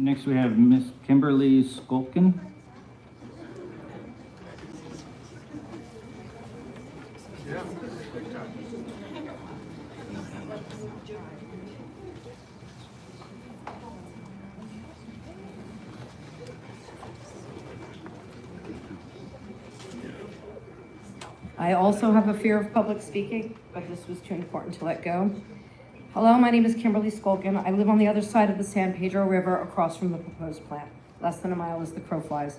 Next, we have Miss Kimberly Skolkin. I also have a fear of public speaking, but this was too important to let go. Hello, my name is Kimberly Skolkin. I live on the other side of the San Pedro River across from the proposed plant, less than a mile as the crow flies.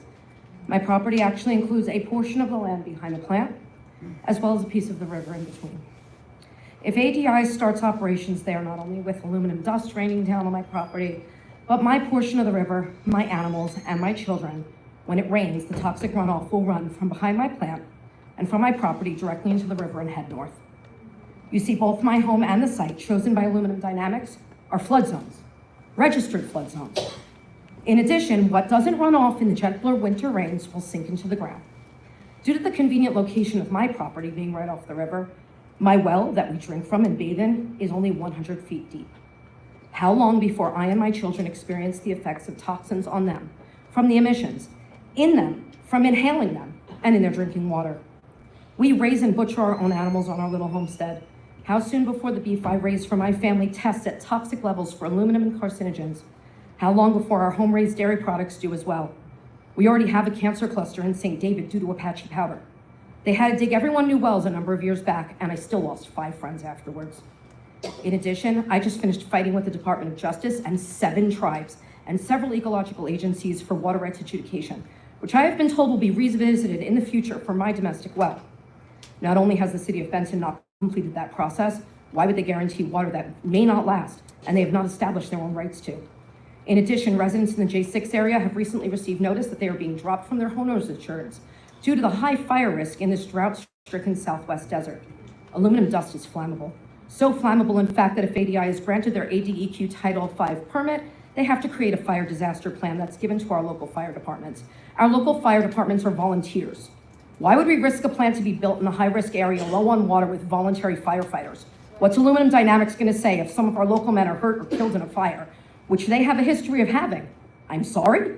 My property actually includes a portion of the land behind the plant, as well as a piece of the river in between. If ADI starts operations there, not only with aluminum dust raining down on my property, but my portion of the river, my animals, and my children, when it rains, the toxic runoff will run from behind my plant and from my property directly into the river and head north. You see, both my home and the site chosen by Aluminum Dynamics are flood zones, registered flood zones. In addition, what doesn't run off in the gentler winter rains will sink into the ground. Due to the convenient location of my property being right off the river, my well that we drink from and bathe in is only 100 feet deep. How long before I and my children experience the effects of toxins on them, from the emissions, in them, from inhaling them, and in their drinking water? We raise and butcher our own animals on our little homestead. How soon before the beef I raise for my family tests at toxic levels for aluminum and carcinogens? How long before our home-raised dairy products do as well? We already have a cancer cluster in St. David due to Apache powder. They had to dig everyone new wells a number of years back, and I still lost 5 friends afterwards. In addition, I just finished fighting with the Department of Justice and 7 tribes and several ecological agencies for water rights adjudication, which I have been told will be revisited in the future for my domestic well. Not only has the city of Benson not completed that process, why would they guarantee water that may not last and they have not established their own rights to? In addition, residents in the J6 area have recently received notice that they are being dropped from their homeowners insurance due to the high fire risk in this drought-stricken Southwest desert. Aluminum dust is flammable. So flammable, in fact, that if ADI is granted their ADEQ Title V permit, they have to create a fire disaster plan that's given to our local fire departments. Our local fire departments are volunteers. Why would we risk a plant to be built in a high-risk area low on water with voluntary firefighters? What's Aluminum Dynamics going to say if some of our local men are hurt or killed in a fire, which they have a history of having? I'm sorry?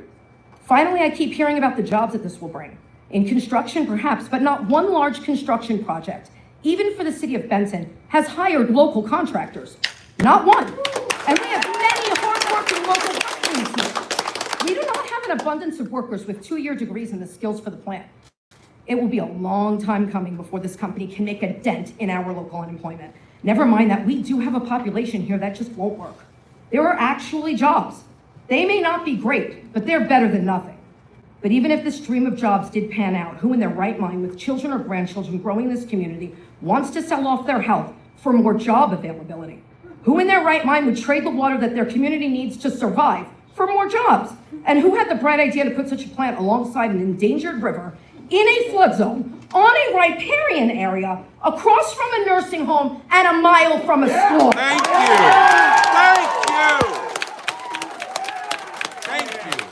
Finally, I keep hearing about the jobs that this will bring. In construction, perhaps, but not one large construction project, even for the city of Benson, has hired local contractors. Not one. And we have many hardworking local companies here. We do not have an abundance of workers with 2-year degrees and the skills for the plant. It will be a long time coming before this company can make a dent in our local unemployment. Never mind that we do have a population here that just won't work. There are actually jobs. They may not be great, but they're better than nothing. But even if this dream of jobs did pan out, who in their right mind with children or grandchildren growing in this community wants to sell off their health for more job availability? Who in their right mind would trade the water that their community needs to survive for more jobs? And who had the bright idea to put such a plant alongside an endangered river in a flood zone, on a riparian area, across from a nursing home, and a mile from a school? Thank you. Thank you. Thank you.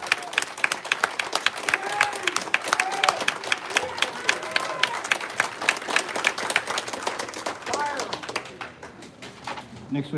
Next, we